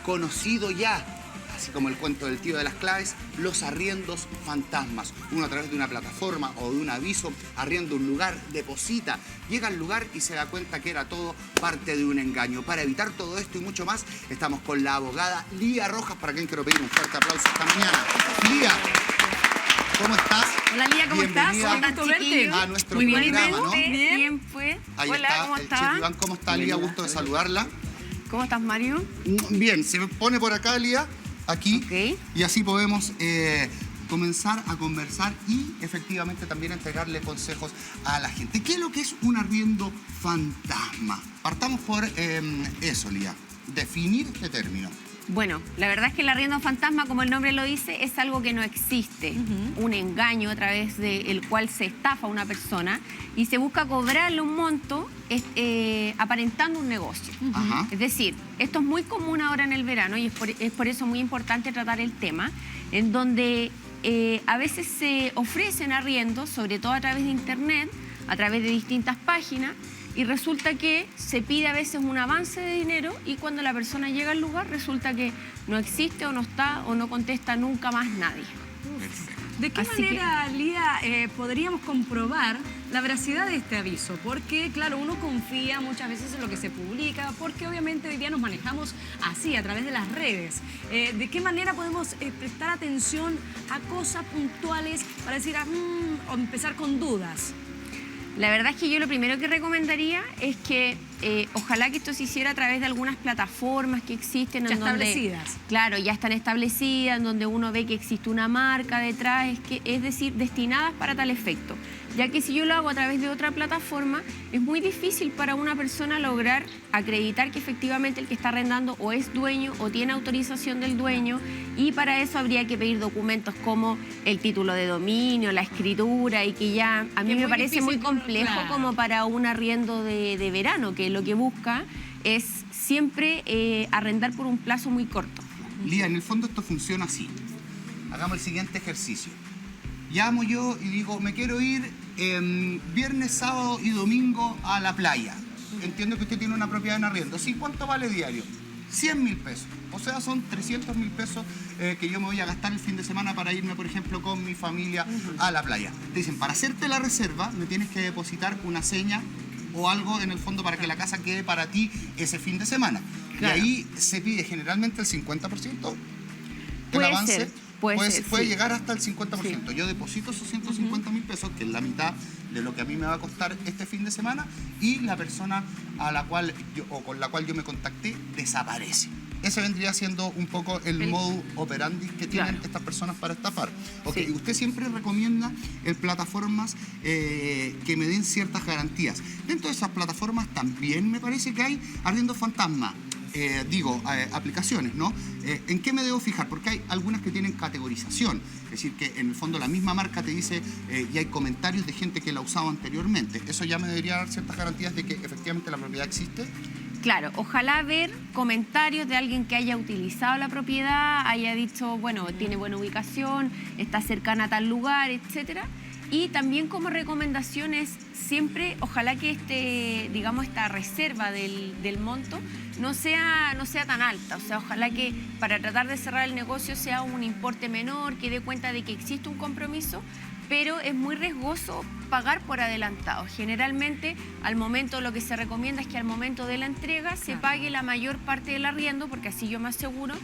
conocido ya, así como el cuento del tío de las claves, los arriendos fantasmas. Uno a través de una plataforma o de un aviso arrienda un lugar, deposita, llega al lugar y se da cuenta que era todo parte de un engaño. Para evitar todo esto y mucho más, estamos con la abogada Lía Rojas, para quien quiero pedir un fuerte aplauso esta mañana. Lía, ¿cómo estás? Hola Lía, ¿cómo estás? Bienvenida a nuestro programa, ¿no? Bien, pues. Ahí Hola, está, ¿cómo el estás? chef Iván, ¿cómo está Lía? Gusto de saludarla. ¿Cómo estás, Mario? Bien, se me pone por acá Lía, aquí, Ok. y así podemos comenzar a conversar y efectivamente también entregarle consejos a la gente. ¿Qué es lo que es un arriendo fantasma? Partamos por eso, Lía. Definir qué término. Bueno, la verdad es que el arriendo fantasma, como el nombre lo dice, es algo que no existe. Un engaño a través del cual se estafa a una persona y se busca cobrarle un monto aparentando un negocio. Ajá. Es decir, esto es muy común ahora en el verano y es por eso muy importante tratar el tema, en donde a veces se ofrecen arriendos, sobre todo a través de internet, a través de distintas páginas, y resulta que se pide a veces un avance de dinero y cuando la persona llega al lugar resulta que no existe o no está o no contesta nunca más nadie. Perfecto. ¿De qué Así manera, Lía, podríamos comprobar la veracidad de este aviso? Porque, claro, uno confía muchas veces en lo que se publica, porque obviamente hoy día nos manejamos así, a través de las redes. ¿De qué manera podemos prestar atención a cosas puntuales para decir, o empezar con dudas? La verdad es que yo lo primero que recomendaría es que ojalá que esto se hiciera a través de algunas plataformas que existen. Ya en donde, establecidas. Claro, ya están establecidas, en donde uno ve que existe una marca detrás, es decir, destinadas para tal efecto. Ya que si yo lo hago a través de otra plataforma, es muy difícil para una persona lograr acreditar que efectivamente el que está arrendando o es dueño o tiene autorización del dueño, y para eso habría que pedir documentos como el título de dominio, la escritura, y que ya a mí me parece muy complejo, claro, como para un arriendo de verano, que lo que busca es siempre arrendar por un plazo muy corto. Lía, en el fondo esto funciona así. Hagamos el siguiente ejercicio. Llamo yo y digo, me quiero ir viernes, sábado y domingo a la playa. Entiendo que usted tiene una propiedad en arriendo. Sí, ¿cuánto vale diario? 100.000 pesos. O sea, son 300.000 pesos que yo me voy a gastar el fin de semana para irme, por ejemplo, con mi familia a la playa. Te dicen, para hacerte la reserva, me tienes que depositar una seña o algo en el fondo para que la casa quede para ti ese fin de semana. Claro. Y ahí se pide generalmente el 50% del Puede avance. ser, puede ser, Puede sí. llegar hasta el 50%. Sí. Yo deposito esos 150.000 pesos, que es la mitad de lo que a mí me va a costar este fin de semana, y la persona a la cual con la cual yo me contacté desaparece. Ese vendría siendo un poco el modus operandi que tienen estas personas para estafar. Okay, Sí. usted siempre recomienda plataformas que me den ciertas garantías. Dentro de esas plataformas también me parece que hay arriendos fantasma. Aplicaciones, ¿no? ¿En qué me debo fijar? Porque hay algunas que tienen categorización, es decir, que en el fondo la misma marca te dice y hay comentarios de gente que la ha usado anteriormente. Eso ya me debería dar ciertas garantías de que efectivamente la propiedad existe. Claro, ojalá ver comentarios de alguien que haya utilizado la propiedad, haya dicho, bueno, tiene buena ubicación, está cercana a tal lugar, etcétera. Y también como recomendaciones, siempre, ojalá que esta reserva del monto no sea tan alta. O sea, ojalá que para tratar de cerrar el negocio sea un importe menor, que dé cuenta de que existe un compromiso, pero es muy riesgoso pagar por adelantado. Generalmente, lo que se recomienda es que al momento de la entrega se pague la mayor parte del arriendo, porque así yo me aseguro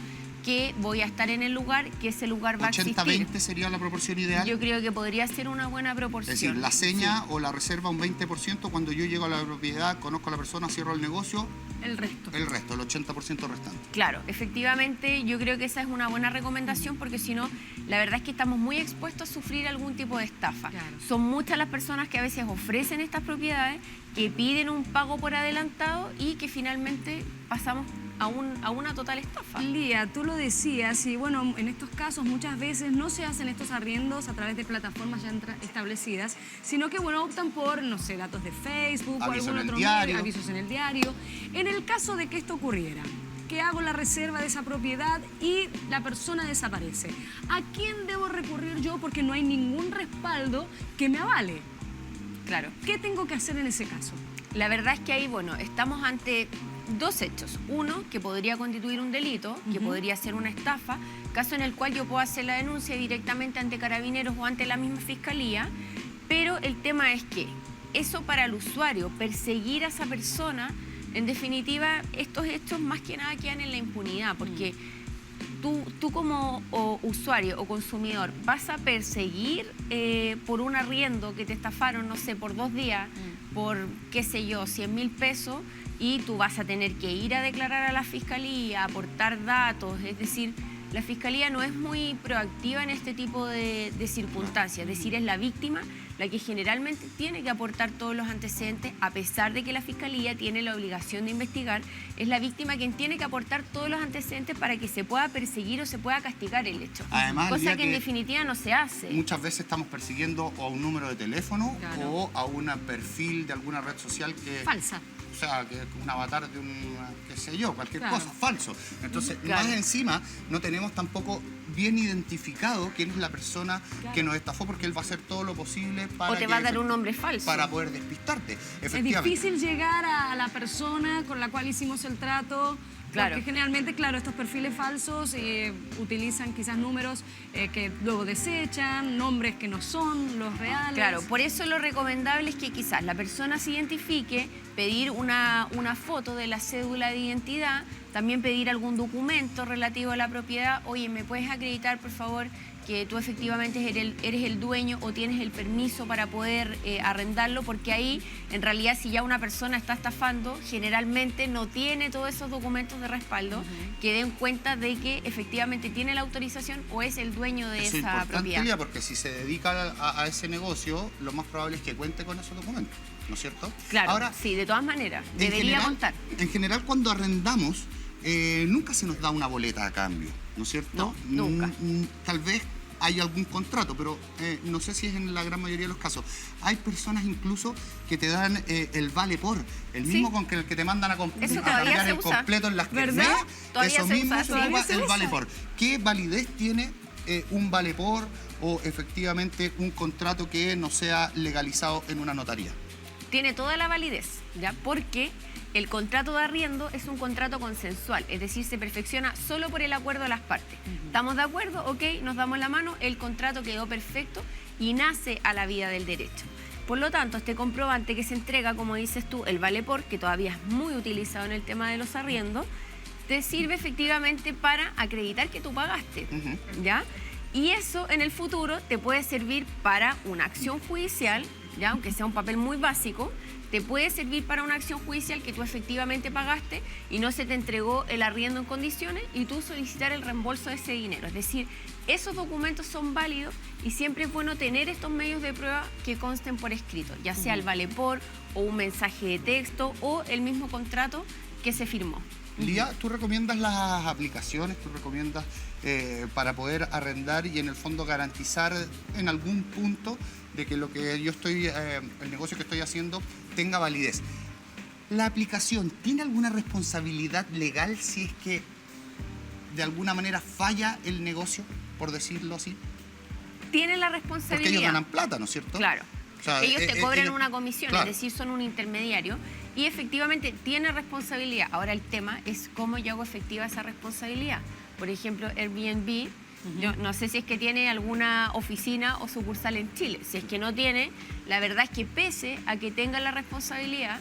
que voy a estar en el lugar, que ese lugar va a existir. 80-20 sería la proporción ideal. Yo creo que podría ser una buena Es proporción. decir, la seña o la reserva un 20%, cuando yo llego a la propiedad, conozco a la persona, cierro el negocio, El resto. el resto, el 80% restante. Claro, efectivamente, yo creo que esa es una buena recomendación, porque si no, la verdad es que estamos muy expuestos a sufrir algún tipo de estafa. Claro. Son muchas las personas que a veces ofrecen estas propiedades, que piden un pago por adelantado y que finalmente pasamos a una total estafa. Lía, tú lo decías, y bueno, en estos casos muchas veces no se hacen estos arriendos a través de plataformas ya establecidas, sino que, bueno, optan por, no sé, datos de Facebook Aviso o algún en el otro diario. medio, avisos en el diario. En el caso de que esto ocurriera, que hago la reserva de esa propiedad y la persona desaparece, ¿a quién debo recurrir yo? Porque no hay ningún respaldo que me avale. Claro. ¿Qué tengo que hacer en ese caso? La verdad es que ahí, bueno, estamos ante dos hechos. Uno, que podría constituir un delito, que podría ser una estafa, caso en el cual yo puedo hacer la denuncia directamente ante Carabineros o ante la misma Fiscalía, pero el tema es que eso para el usuario, perseguir a esa persona, en definitiva, estos hechos más que nada quedan en la impunidad, porque tú como usuario o consumidor vas a perseguir por un arriendo que te estafaron, no sé, por 2 días, por, qué sé yo, 100.000 pesos, y tú vas a tener que ir a declarar a la Fiscalía, aportar datos, es decir, la Fiscalía no es muy proactiva en este tipo de circunstancias, es decir, es la víctima la que generalmente tiene que aportar todos los antecedentes, a pesar de que la Fiscalía tiene la obligación de investigar, es la víctima quien tiene que aportar todos los antecedentes para que se pueda perseguir o se pueda castigar el hecho. Además, cosa que en definitiva no se hace. Muchas veces estamos persiguiendo a un número de teléfono o a un perfil de alguna red social que... Falsa. O sea, que un avatar de un, qué sé yo, cualquier cosa, falso. Entonces, Claro. más encima, no tenemos tampoco bien identificado quién es la persona que nos estafó, porque él va a hacer todo lo posible para O te va a dar un nombre falso. para poder despistarte. Es Efectivamente. difícil llegar a la persona con la cual hicimos el trato. Claro. Porque generalmente, claro, estos perfiles falsos utilizan quizás números que luego desechan, nombres que no son los reales. Claro, por eso lo recomendable es que quizás la persona se identifique, pedir una foto de la cédula de identidad, también pedir algún documento relativo a la propiedad. Oye, ¿me puedes acreditar, por favor, que tú efectivamente eres el dueño o tienes el permiso para poder arrendarlo? Porque ahí, en realidad, si ya una persona está estafando, generalmente no tiene todos esos documentos de respaldo que den cuenta de que efectivamente tiene la autorización o es el dueño de Eso es esa importante, propiedad. ya, porque si se dedica a ese negocio, lo más probable es que cuente con esos documentos, ¿no es cierto? Claro, Ahora, sí, de todas maneras, en debería general- contar. En general, cuando arrendamos, nunca se nos da una boleta a cambio, ¿no es cierto? No, nunca. Tal vez hay algún contrato, pero no sé si es en la gran mayoría de los casos. Hay personas incluso que te dan el vale por, el mismo Sí. con el que te mandan a Eso a todavía cambiar se el usa. completo en las ¿Verdad? kermés. Todavía Eso se mismo usa, se todavía ocupa se el usa. vale por. ¿Qué validez tiene un vale por o efectivamente un contrato que no sea legalizado en una notaría? Tiene toda la validez, ¿ya? Porque el contrato de arriendo es un contrato consensual, es decir, se perfecciona solo por el acuerdo de las partes. ¿Estamos de acuerdo? Ok, nos damos la mano, el contrato quedó perfecto y nace a la vida del derecho. Por lo tanto, este comprobante que se entrega, como dices tú, el vale por, que todavía es muy utilizado en el tema de los arriendos, te sirve efectivamente para acreditar que tú pagaste, ¿ya? Y eso en el futuro te puede servir para una acción judicial, ¿ya? Aunque sea un papel muy básico, te puede servir para una acción judicial que tú efectivamente pagaste y no se te entregó el arriendo en condiciones y tú solicitar el reembolso de ese dinero. Es decir, esos documentos son válidos y siempre es bueno tener estos medios de prueba que consten por escrito, ya sea el vale por o un mensaje de texto o el mismo contrato que se firmó. Lía, ¿tú recomiendas las aplicaciones? ¿Tú recomiendas para poder arrendar y en el fondo garantizar en algún punto de que lo que yo estoy, el negocio que estoy haciendo tenga validez? ¿La aplicación tiene alguna responsabilidad legal si es que de alguna manera falla el negocio, por decirlo así? Tiene la Porque ellos responsabilidad. ganan plata, ¿no es cierto? Claro. O sea, ellos te cobran ellos- una comisión, claro. es decir, son un intermediario y efectivamente tiene responsabilidad. Ahora el tema es cómo yo hago efectiva esa responsabilidad. Por ejemplo, Airbnb, yo no sé si es que tiene alguna oficina o sucursal en Chile. Si es que no tiene, la verdad es que pese a que tenga la responsabilidad,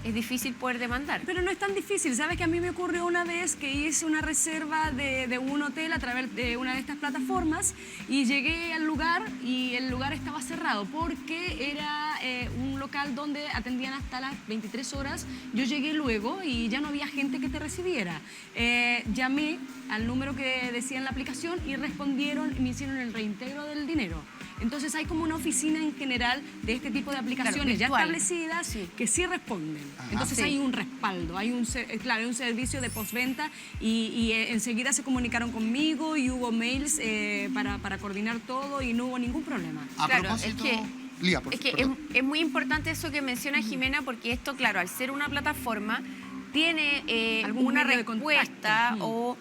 es difícil poder demandar. Pero no es tan difícil. ¿Sabes que a mí me ocurrió una vez que hice una reserva de un hotel a través de una de estas plataformas y llegué al lugar y el lugar estaba cerrado porque era un local donde atendían hasta las 23 horas. Yo llegué luego y ya no había gente que te recibiera. Llamé al número que decía en la aplicación y respondieron y me hicieron el reintegro del dinero. Entonces hay como una oficina en general de este tipo de aplicaciones ya virtual. establecidas Sí. que sí responden. Ajá. Entonces Sí. hay un respaldo, hay un servicio de postventa y enseguida se comunicaron conmigo y hubo mails para coordinar todo y no hubo ningún problema. A Claro, propósito, es que- Lía, por Es que perdón. es muy importante eso que menciona Jimena, porque esto, claro, al ser una plataforma, tiene Algún una medio de respuesta contacto. o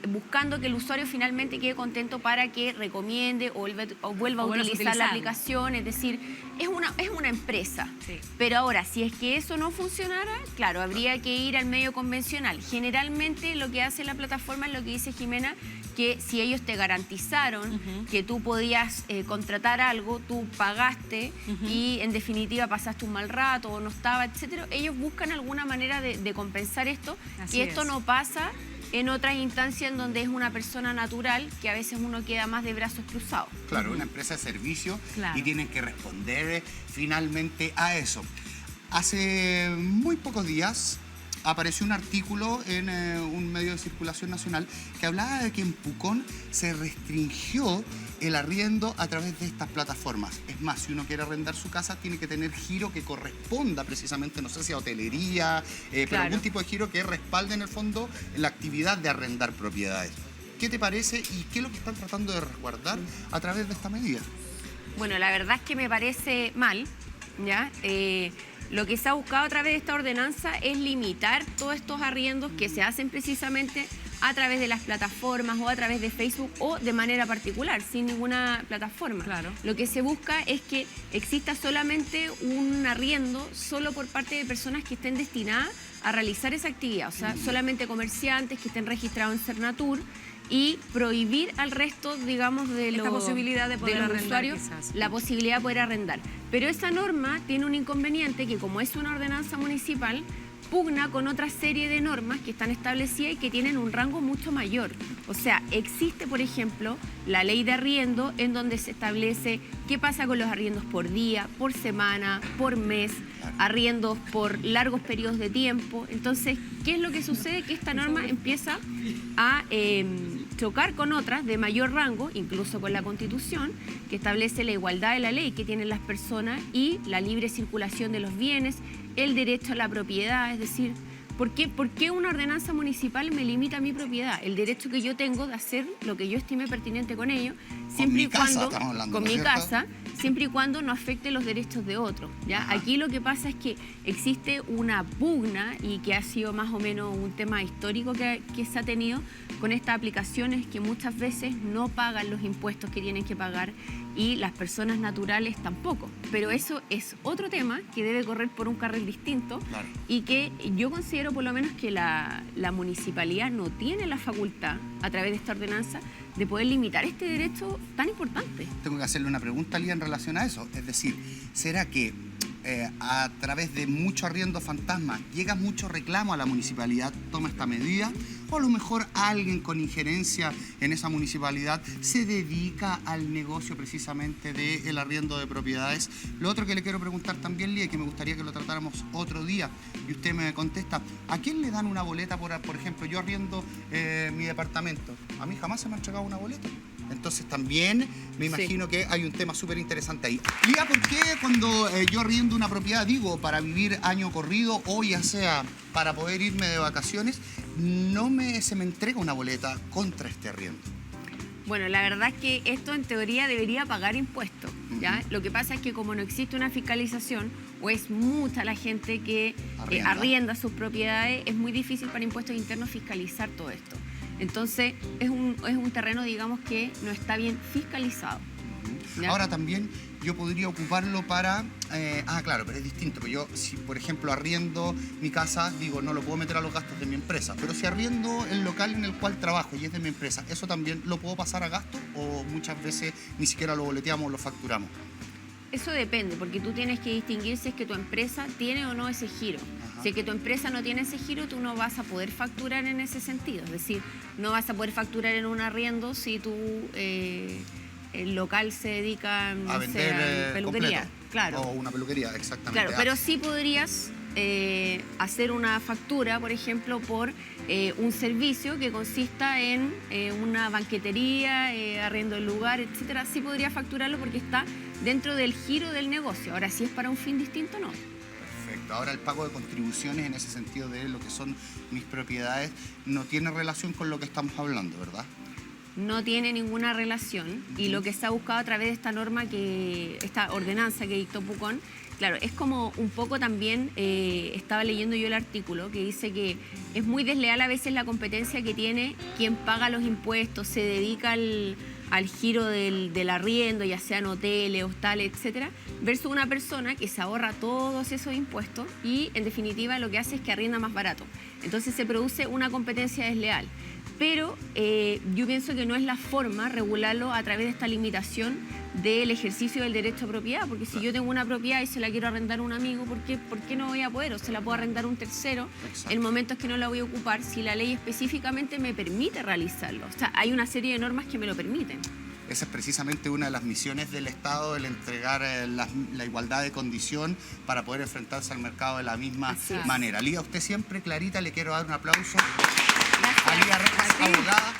buscando que el usuario finalmente quede contento para que recomiende o vuelva a utilizar la aplicación. Es decir, es una empresa. Sí. Pero ahora, si es que eso no funcionara, claro, habría que ir al medio convencional. Generalmente lo que hace la plataforma es lo que dice Jimena, que si ellos te garantizaron que tú podías contratar algo, tú pagaste y en definitiva pasaste un mal rato o no estaba, etcétera, ellos buscan alguna manera de compensar esto. Así y esto es. no pasa en otras instancias en donde es una persona natural, que a veces uno queda más de brazos cruzados. Claro, una empresa de servicio Claro. y tienen que responder finalmente a eso. Hace muy pocos días apareció un artículo en un medio de circulación nacional que hablaba de que en Pucón se restringió el arriendo a través de estas plataformas. Es más, si uno quiere arrendar su casa, tiene que tener giro que corresponda precisamente, no sé si a hotelería, pero Claro. algún tipo de giro que respalde en el fondo la actividad de arrendar propiedades. ¿Qué te parece y qué es lo que están tratando de resguardar a través de esta medida? Bueno, la verdad es que me parece mal, ¿ya? Lo que se ha buscado a través de esta ordenanza es limitar todos estos arriendos que se hacen precisamente a través de las plataformas o a través de Facebook o de manera particular, sin ninguna plataforma. Claro. Lo que se busca es que exista solamente un arriendo solo por parte de personas que estén destinadas a realizar esa actividad, o sea, solamente comerciantes que estén registrados en Cernatur, y prohibir al resto, digamos, de Esta los, posibilidad de poder los arrendar, usuarios quizás. la posibilidad de poder arrendar. Pero esa norma tiene un inconveniente que, como es una ordenanza municipal, pugna con otra serie de normas que están establecidas y que tienen un rango mucho mayor. O sea, existe, por ejemplo, la ley de arriendo en donde se establece qué pasa con los arriendos por día, por semana, por mes, arriendos por largos periodos de tiempo. Entonces, ¿qué es lo que sucede? Que esta norma empieza a chocar con otras de mayor rango, incluso con la Constitución, que establece la igualdad de la ley que tienen las personas y la libre circulación de los bienes, el derecho a la propiedad. Es decir, ¿por qué una ordenanza municipal me limita mi propiedad? El derecho que yo tengo de hacer lo que yo estime pertinente con ello, siempre y cuando, estamos hablando, con ¿no es mi cierto? casa, siempre y cuando no afecte los derechos de otros, ¿ya? Ajá. Aquí lo que pasa es que existe una pugna, y que ha sido más o menos un tema histórico que se ha tenido con estas aplicaciones, que muchas veces no pagan los impuestos que tienen que pagar y las personas naturales tampoco. Pero eso es otro tema que debe correr por un carril distinto. Claro. Y que yo considero por lo menos que la municipalidad no tiene la facultad, a través de esta ordenanza, de poder limitar este derecho tan importante. Tengo que hacerle una pregunta, Lía, en relación a eso. Es decir, ¿será que a través de mucho arriendo fantasma llega mucho reclamo a la municipalidad, toma esta medida? O a lo mejor alguien con injerencia en esa municipalidad se dedica al negocio precisamente del arriendo de propiedades. Lo otro que le quiero preguntar también, Lía, que me gustaría que lo tratáramos otro día, y usted me contesta, ¿a quién le dan una boleta por ejemplo, yo arriendo mi departamento? A mí jamás se me ha entregado una boleta. Entonces también me imagino que hay un tema súper interesante ahí. Lía, ¿por qué cuando yo arriendo una propiedad, digo, para vivir año corrido o ya sea para poder irme de vacaciones, se me entrega una boleta contra este arriendo? Bueno, la verdad es que esto en teoría debería pagar impuestos, ¿ya? Lo que pasa es que como no existe una fiscalización, o es mucha la gente que arrienda sus propiedades, es muy difícil para impuestos internos fiscalizar todo esto. Entonces, es un terreno, digamos, que no está bien fiscalizado, ¿ya? Ahora también yo podría ocuparlo para... claro, pero es distinto. Porque yo, si por ejemplo arriendo mi casa, digo, no lo puedo meter a los gastos de mi empresa. Pero si arriendo el local en el cual trabajo y es de mi empresa, ¿eso también lo puedo pasar a gasto? ¿O muchas veces ni siquiera lo boleteamos o lo facturamos? Eso depende, porque tú tienes que distinguir si es que tu empresa tiene o no ese giro. Ajá. Si es que tu empresa no tiene ese giro, tú no vas a poder facturar en ese sentido. Es decir, no vas a poder facturar en un arriendo si el local se dedica, no A sé, vender a peluquería. completo. Claro. O una peluquería, exactamente. Claro, pero sí podrías hacer una factura, por ejemplo, por un servicio que consista en una banquetería, arriendo del lugar, etcétera. Sí podría facturarlo porque está dentro del giro del negocio. Ahora, si es para un fin distinto, no. Perfecto. Ahora el pago de contribuciones en ese sentido de lo que son mis propiedades no tiene relación con lo que estamos hablando, ¿verdad? No tiene ninguna relación, y lo que se ha buscado a través de esta norma, esta ordenanza que dictó Pucón, Claro, es como un poco también, estaba leyendo yo el artículo que dice que es muy desleal a veces la competencia que tiene quien paga los impuestos, se dedica al giro del arriendo, ya sean hoteles, hostales, etcétera, versus una persona que se ahorra todos esos impuestos y en definitiva lo que hace es que arrienda más barato. Entonces se produce una competencia desleal. Pero yo pienso que no es la forma regularlo a través de esta limitación del ejercicio del derecho a propiedad, porque si yo tengo una propiedad y se la quiero arrendar a un amigo, ¿por qué no voy a poder? O se la puedo arrendar a un tercero. Exacto. El momento es que no la voy a ocupar si la ley específicamente me permite realizarlo. O sea, hay una serie de normas que me lo permiten. Esa es precisamente una de las misiones del Estado, el entregar la igualdad de condición para poder enfrentarse al mercado de la misma Así es. manera. Lía, usted siempre clarita, le quiero dar un aplauso. Gracias. A Lía Rejas, abogada.